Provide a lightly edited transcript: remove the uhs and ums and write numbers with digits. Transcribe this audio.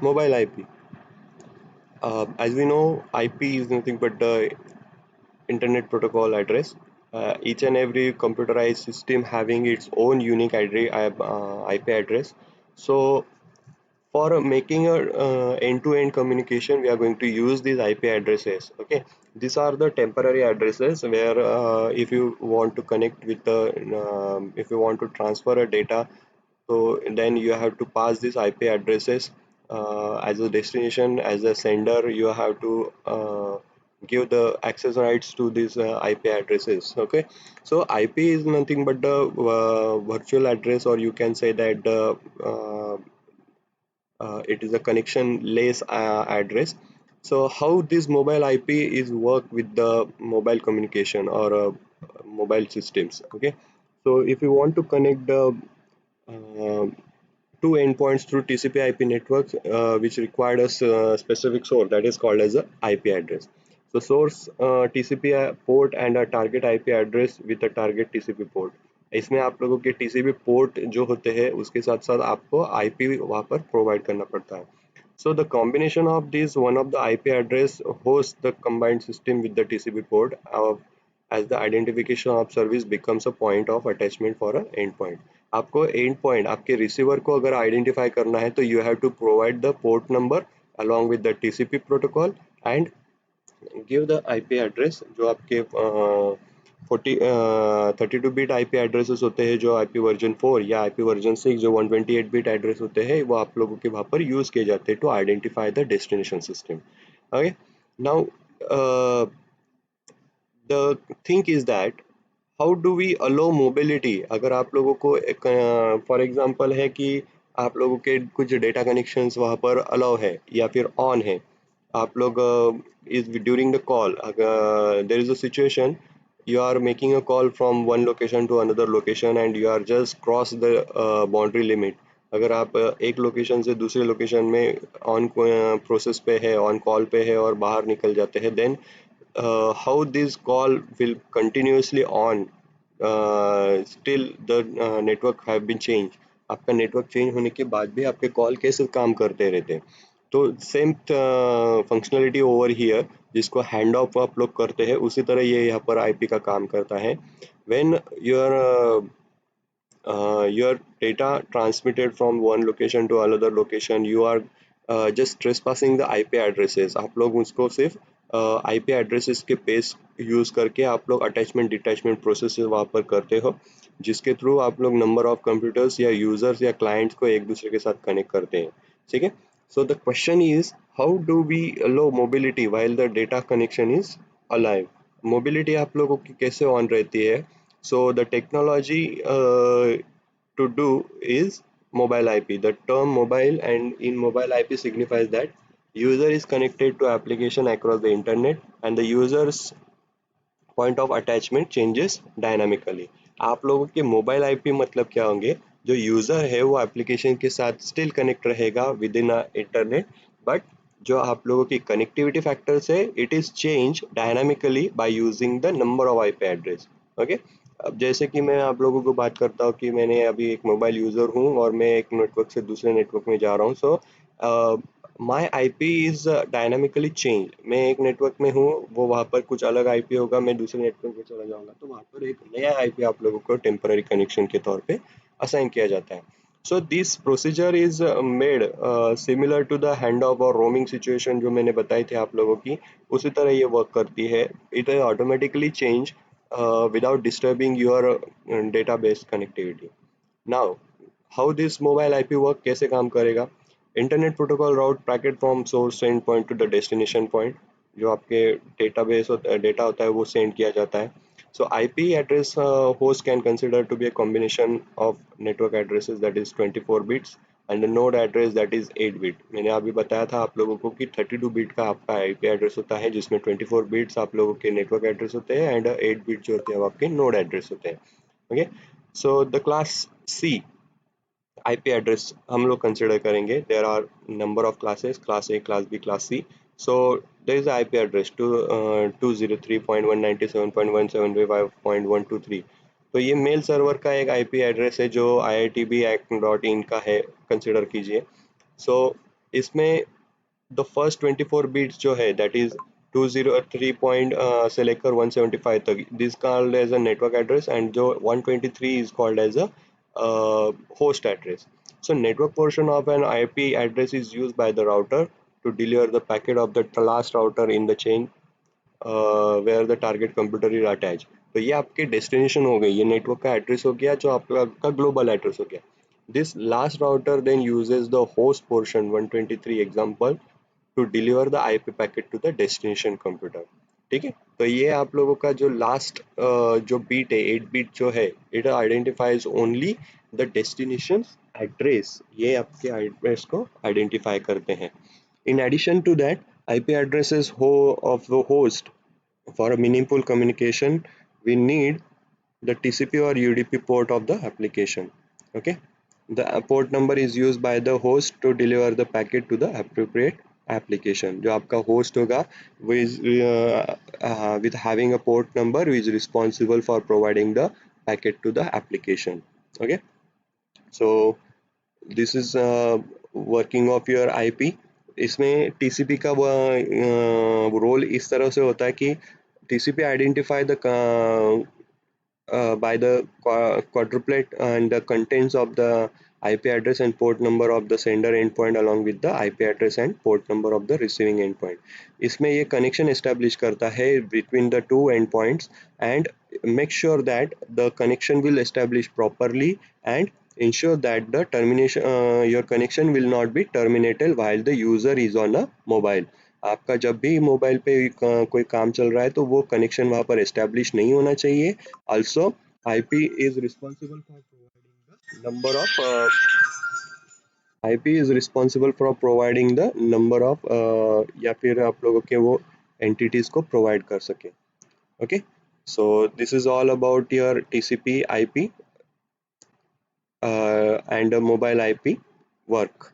Mobile IP. As we know, IP is nothing but the Internet Protocol address. Each and every computerized system having its own unique IP address. So for making a end-to-end communication, we are going to use these IP addresses. Okay, these are the temporary addresses where if you want to connect with the if you want to transfer a data, so then you have to pass these IP addresses as a destination. As a sender, you have to give the access rights to these IP addresses. Okay, so IP is nothing but the virtual address, or you can say that the it is a connectionless address. So how this mobile IP is work with the mobile communication or mobile systems. Okay, so if you want to connect the uh, two endpoints through TCP/IP networks, which required a specific source that is called as a IP address. So source TCP port and a target IP address with a target TCP port. इसमें आप लोगों के TCP port जो होते हैं उसके साथ साथ आपको IP वहाँ पर प्रोवाइड करना पड़ता है. So the combination of these, one of the IP address hosts the combined system with the TCP port as the identification of service becomes a point of attachment for a endpoint. आपको end point आपके receiver को अगर identify करना है तो you have to provide the port number along with the TCP protocol and give the IP address जो आपके 32 bit IP addresses होते हैं जो IP वर्जन 4 या IP वर्जन 6 जो 128 बिट एड्रेस होते हैं वो आप लोगों के वहाँ पर यूज़ किए जाते हैं to identify the destination system. Okay, now the thing is that how do we allow mobility. अगर आप लोगों को एक फॉर एग्जांपल है कि आप लोगों के कुछ डेटा कनेक्शंस वहाँ पर अलाउ है या फिर ऑन है, आप लोग इज ड्यूरिंग द कॉल अगर there is a situation you are making a call from one location to another location and you are just cross the boundary limit. अगर आप एक लोकेशन से दूसरे लोकेशन में ऑन प्रोसेस पे है, on call पे है और बाहर निकल जाते हैं, then how this call will continuously on still the network have been changed. आपका नेटवर्क चेंज होने के बाद भी आपके कॉल कैसे काम करते रहते हैं. तो सेम फंक्शनलिटी ओवर हियर जिसको हैंड ऑफ आप लोग करते हैं उसी तरह ये यहाँ पर आईपी का काम करता है. When your data transmitted from one location to another location, you are just trespassing the IP addresses. आप लोग उसको सिर्फ IP addresses के बेस यूज़ करके आप लोग अटैचमेंट डिटैचमेंट प्रोसेस वहाँ पर करते हो जिसके थ्रू आप लोग नंबर ऑफ कंप्यूटर्स या यूजर्स या क्लाइंट्स को एक दूसरे के साथ कनेक्ट करते हैं. ठीक है, so the question is how do we allow mobility while the data connection is alive. Mobility आप लोगों की कैसे ऑन रहती है. So the technology to do is mobile IP. The term mobile and in mobile IP signifies that user is connected to application across the internet and the user's point of attachment changes dynamically. आप लोगों के mobile IP मतलब क्या होंगे, जो user है वो application के साथ स्टिल कनेक्ट रहेगा विद इन इंटरनेट, बट जो आप लोगों की कनेक्टिविटी फैक्टर्स है it is change dynamically by using the number of IP address. Okay, अब जैसे कि मैं आप लोगों को बात करता हूँ कि मैंने अभी एक मोबाइल यूज़र हूँ और मैं एक नेटवर्क से दूसरे नेटवर्क में जा रहा हूँ. So my I P is dynamically change. मैं एक नेटवर्क में हूँ, वो वहाँ पर कुछ अलग आईपी होगा, मैं दूसरे नेटवर्क में चला जाऊँगा तो वहाँ पर एक नया आईपी आप लोगों को टेम्पररी कनेक्शन के तौर पे असाइन किया जाता है. So this procedure is made similar to the hand off और रोमिंग सिचुएशन जो मैंने बताई थी आप लोगों की, उसी तरह ये वर्क करती है. It automatically change without disturbing your database connectivity. Now, how this mobile IP work कैसे काम करेगा. Internet protocol route packet from source and point two the destination point. जो आपके डेटाबेस डेटा होता है वो सेंड किया जाता है. So IP address host can consider to be a combination of network addresses that is 24 bits and node address that is 8 bit. मैंने अभी बताया था आप लोगों को कि 32 बिट का आपका आईपी एड्रेस होता है जिसमें 24 बिट्स आप लोगों के नेटवर्क एड्रेस होते हैं एंड 8 बिट जो होते हैं वो आपके नोड एड्रेस होते हैं. Okay, so the class C IP address हम लोग consider करेंगे. There are number of classes, class A, class B, class C. So there is a IP address to 203.197.175.123. तो ये मेल सर्वर का एक IP एड्रेस है जो iitb.in का है, कंसिडर कीजिए. सो इसमें द फर्स्ट 24 बीट्स जो है दैट इज 203 पॉइंट से लेकर 175 तक this called as a network address and जो 123 is called as a host address. So network portion of an IP address is used by the router to deliver the packet of the last router in the chain where the target computer is attached. तो ये आपके destination हो गई, ये network का address हो गया जो आपका ग्लोबल एड्रेस हो गया. This last router then uses the host portion 123 example to deliver the IP packet to the destination computer. ठीक है, तो ये आप लोगों का जो लास्ट जो बीट है 8 बीट जो है it identifies only the destination address, ये आपके एड्रेस को आइडेंटिफाई करते हैं. In addition to that, IP addresses of the host for a meaningful communication, we need the TCP or UDP port of the application. Okay, the port number is used by the host to deliver the packet to the appropriate application. जो आपका host होगा वो is with having a port number who is responsible for providing the packet to the application. Okay, so this is working of your IP. इसमें TCP का role इस तरह से होता है कि TCP identify the by the quadruplet and the contents of the IP address and port number of the sender endpoint along with the IP address and port number of the receiving endpoint. इसमें ये connection establish करता है between the two endpoints and make sure that the connection will establish properly and ensure that the termination your connection will not be terminated while the user is on a mobile. आपका जब भी mobile पे कोई काम चल रहा है तो वो कनेक्शन वहाँ पर एस्टेब्लिश नहीं होना चाहिए. Also, IP is responsible for providing the number of IP is responsible for providing the number of या फिर आप लोगों के वो entities को provide कर सके. Okay, so this is all about your TCP IP and mobile IP work.